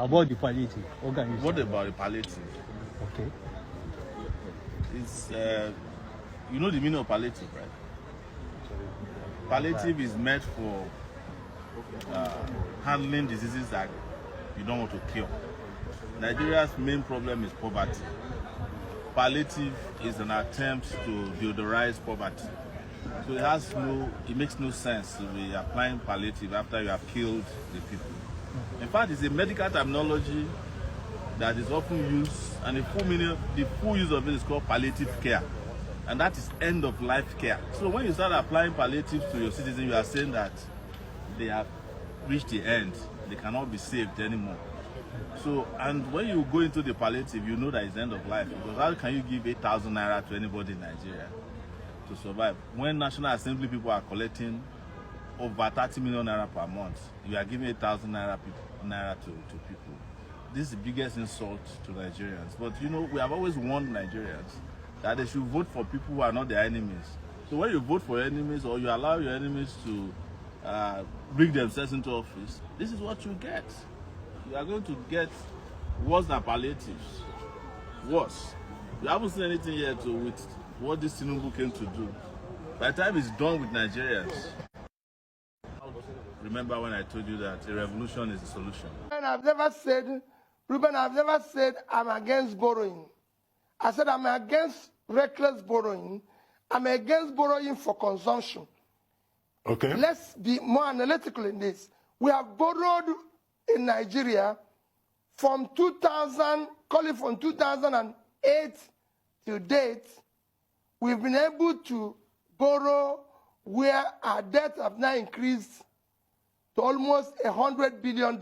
About the palliative organization. What about the palliative? Okay. It's you know the meaning of palliative, right? Palliative is meant for handling diseases that you don't want to cure. Nigeria's main problem is poverty. Palliative is an attempt to deodorize poverty. So it makes no sense to be applying palliative after you have killed the people. In fact, it's a medical terminology that is often used, and the full use of it is called palliative care, and that is end of life care. So when you start applying palliative to your citizens, you are saying that they have reached the end, they cannot be saved anymore. So, and when you go into the palliative, you know that it's end of life, because how can you give 8,000 naira to anybody in Nigeria to survive? When National Assembly people are collecting over 30 million naira per month, you are giving 8,000 naira to people. This is the biggest insult to Nigerians. But you know, we have always warned Nigerians that they should vote for people who are not their enemies. So when you vote for enemies, or you allow your enemies to bring themselves into office, this is what you get. You are going to get worse than palliatives. Worse. You haven't seen anything yet with what this Tinubu came to do. By the time it's done with Nigerians, remember when I told you that a revolution is the solution? Ruben, I've never said I'm against borrowing. I said I'm against reckless borrowing. I'm against borrowing for consumption. Okay. Let's be more analytical in this. We have borrowed in Nigeria from 2000, call it from 2008 to date. We've been able to borrow where our debt have now increased to almost $100 billion.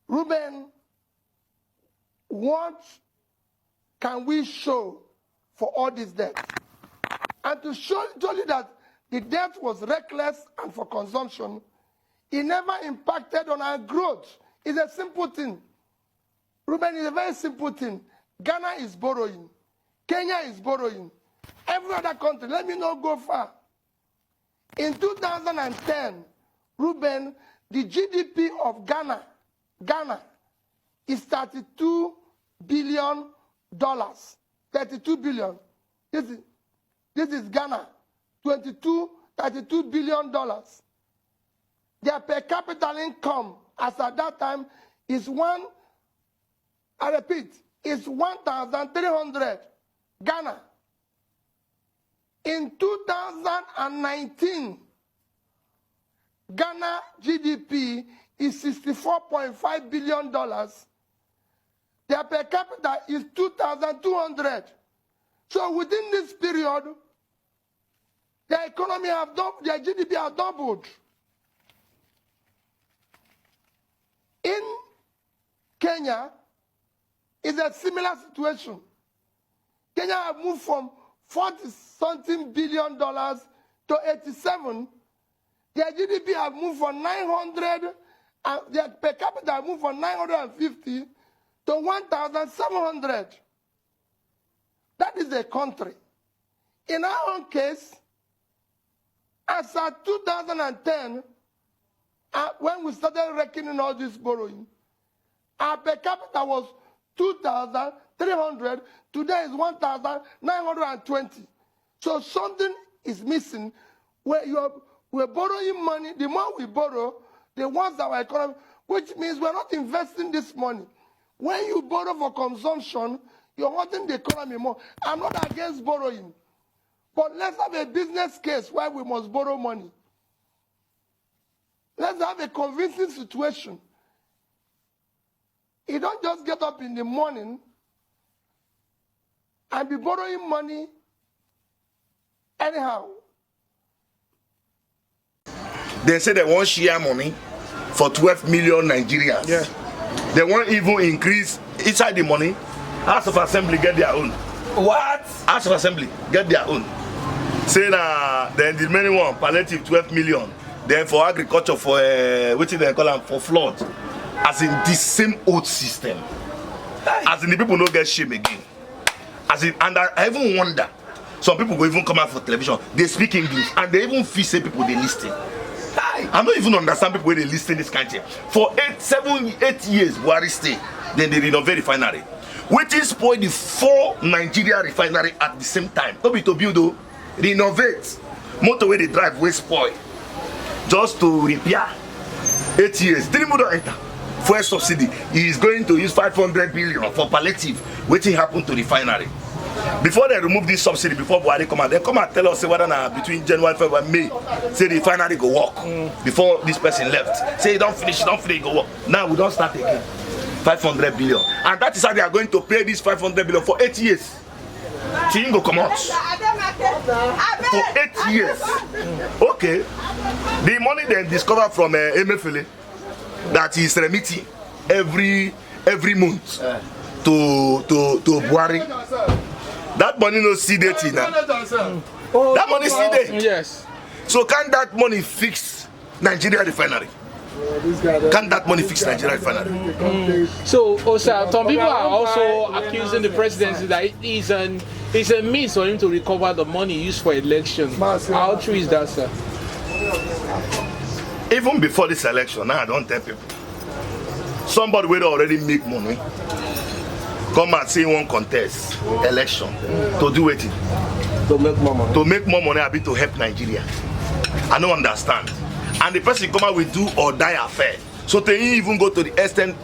Ruben, what can we show for all this debt? And to show you that the debt was reckless and for consumption, it never impacted on our growth. It's a simple thing. Ruben, it's a very simple thing. Ghana is borrowing. Kenya is borrowing. Every other country, let me not go far. In 2010, Ruben, the GDP of Ghana is $32 billion. 32 billion. This is Ghana. $32 billion. Their per capita income as at that time is is 1,300 Ghana. In 2019, Ghana GDP is $64.5 billion. Their per capita is 2,200. So within this period, their economy their GDP have doubled. In Kenya, it's a similar situation. Kenya have moved from $40-something billion to 87. Their GDP have moved from 900, and their per capita have moved from 950 to 1,700. That is a country. In our own case, as at 2010, when we started reckoning all this borrowing, our per capita was 2,300. Today is 1,920. So something is missing. We're borrowing money. The more we borrow, the worse our economy, which means we're not investing this money. When you borrow for consumption, you're hurting the economy more. I'm not against borrowing. But let's have a business case where we must borrow money. Let's have a convincing situation. You don't just get up in the morning and be borrowing money anyhow. They say they won't share money for 12 million Nigerians. Yeah. They won't even increase inside the money. House of Assembly get their own. What? House of Assembly get their own. Saying then the remaining one, palliative 12 million. Then for agriculture, for what they call them, for flood. As in the same old system. As in the people don't get shame again. As in, and I even wonder, some people will even come out for television, they speak English, and they even feel say people they listen. I don't even understand people when they listen this kind of thing. For 8 years, Buhari stay, then they renovate refinery. Which is spoil the 4 Nigeria refinery at the same time. Don't be to build though, renovate. Motorway they drive way spoil. Just to repair. 8 years. Tinubu don't enter. Fuel subsidy. He is going to use 500 billion for palliative. Waiting happen to refinery. Before they remove this subsidy, before Buhari come out, they come and tell us whether between January, February, May, say the refinery go work. Before this person left, say don't finish, go work. Now we don't start again. 500 billion, and that is how they are going to pay this 500 billion for 8 years. She go come out for 8 years. Okay, the money they discover from MFLA that is remitting every month to Buhari. That money no see there now. That money see there. Yes. So can that money fix Nigeria refinery? Can that money fix Nigeria refinery? So, sir, some people are also accusing the presidency that it's a means for him to recover the money used for election. How true is that, sir? Even before this election, now I don't tell people. Somebody will already make money. Come and say one contest election to do it. To make more money. To make more money, I be to help Nigeria. I don't understand. And the person come out with do or die affair. So they even go to the extent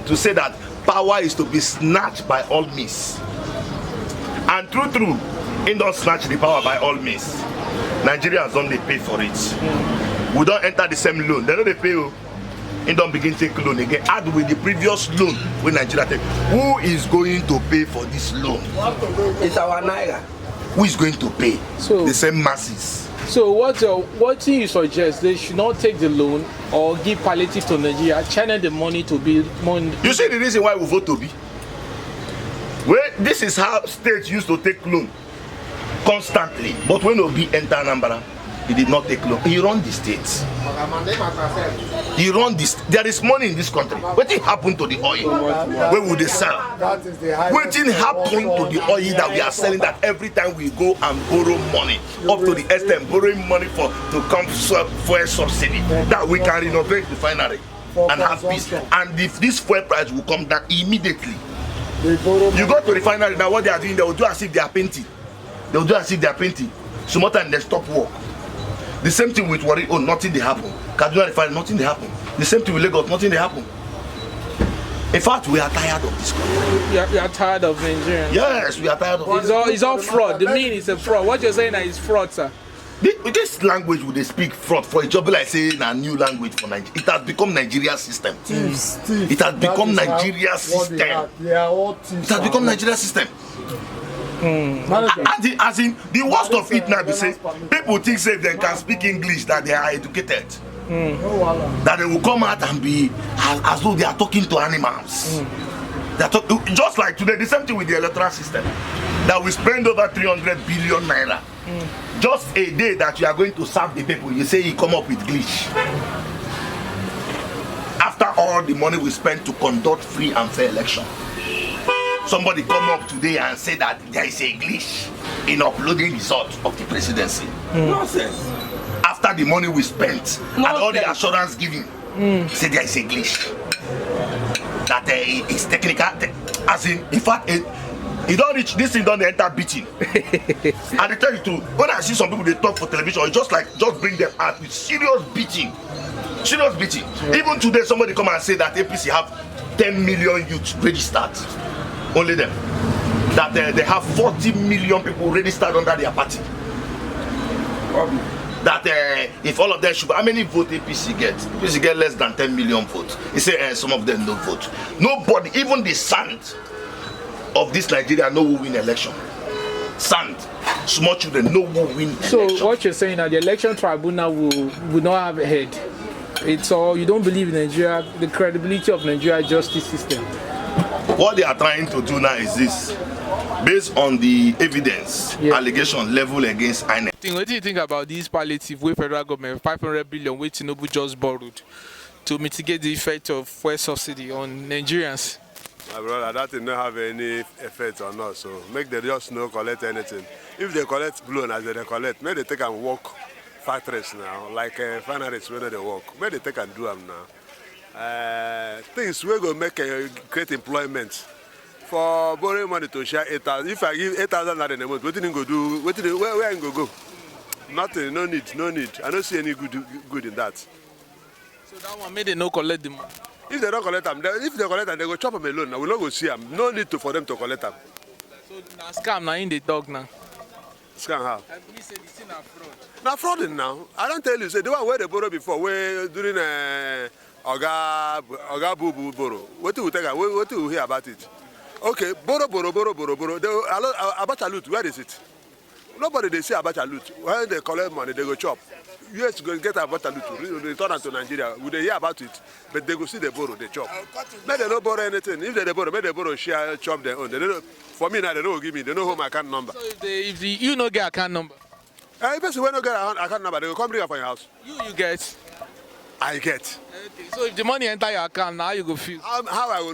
to say that power is to be snatched by all means. And true, he don't snatch the power by all means. Nigerians don't they pay for it. We don't enter the same loan. They know they pay. He don't begin to take loan again. Add with the previous loan when Nigeria take. Who is going to pay for this loan? It's our naira. Who is going to pay? So, the same masses. So what do you suggest? They should not take the loan or give palliative to Nigeria, channel the money to build money. You see the reason why we vote to be? Well, this is how states used to take loan constantly. But when Obi enter Anambra, he did not take loan. He run the states. He run this. There is money in this country. What thing happened to the oil? Where would they sell? What thing happened to the oil that we are selling? That every time we go and borrow money, up to the extent borrowing money to come for a subsidy, that we can renovate the refinery and have peace. And if this fuel price will come down immediately, you go to the refinery now. What they are doing, they will do as if they are painting. They will do as if they are painting. So more time they stop work. The same thing with Warri, nothing they happen. Kaduna refinery, nothing they happen. The same thing with Lagos, nothing they happen. In fact, we are tired of this country. You are tired of Nigeria. Yes, we are tired of it. It's all fraud. The mean is a fraud. What you're saying is fraud, sir. This language would they speak fraud for a job like saying a new language for Nigeria. It has become Nigeria's system. It has become Nigeria's system. It has become Nigeria's system. As in the worst of it now, say people think say they can speak English, that they are educated, that they will come out and be as though they are talking to animals. Just like today, the same thing with the electoral system, that we spend over 300 billion naira. Just a day that you are going to serve the people, you say you come up with glitch. After all the money we spend to conduct free and fair election, somebody come up today and say that there is a glitch in uploading results of the presidency. Nonsense. After the money we spent and all the assurance given, say there is a glitch. That it's technical, as in fact, it don't reach this thing, don't enter beating. And I tell you too, when I see some people they talk for television, it's just bring them out with serious beating. Serious beating. Even today, somebody come and say that APC have 10 million youths registered. Only them. That they have 40 million people registered under their party. That if all of them should, how many votes APC get? APC get less than 10 million votes. He say some of them don't vote. Nobody, even the sand of this Nigeria, no who win election. Sand, small children, no who win election. So what you're saying now, the election tribunal will not have a head. It's all, you don't believe in Nigeria, the credibility of Nigeria justice system. What they are trying to do now is this, based on the evidence, allegation level against INEC. What do you think about this palliative where federal government 500 billion which Tinubu just borrowed to mitigate the effect of fuel subsidy on Nigerians? My brother, that did not have any effect on us, so make them just no collect anything. If they collect blown as they collect, make they take and work factories now, like finalists whether they work. Maybe they can do them now. Things we're going to make create employment. For borrowing money to share 8,000. If I give 8,000 naira in a month, what do you go do? Where I go? Nothing. No need. I don't see any good in that. So that one made them no collect the money. If they don't collect them, if they collect them, they go chop them alone. Now we not go see them. No need for them to collect them. So now scam now in the dog now. Scam how? I believe say this is not fraud. Now frauding now. I don't tell you. Say the one where they borrow before, where during Oga Bubu borrow. What do you take? What do you hear about it? Okay, borrow. Abacha loot, where is it? Nobody they say Abacha loot. When they collect money, they go chop. US go get Abacha loot, return to Nigeria. We they hear about it, but they go see they borrow, they chop. May they don't borrow anything. If they borrow, may they borrow share, chop their own. They don't, for me now, they don't give me. They know who my account number. So if you no get account number. If person when no get account number, they go come bring it for your house. You get. I get. Okay. So if the money enter your account now, you go feel. How I will.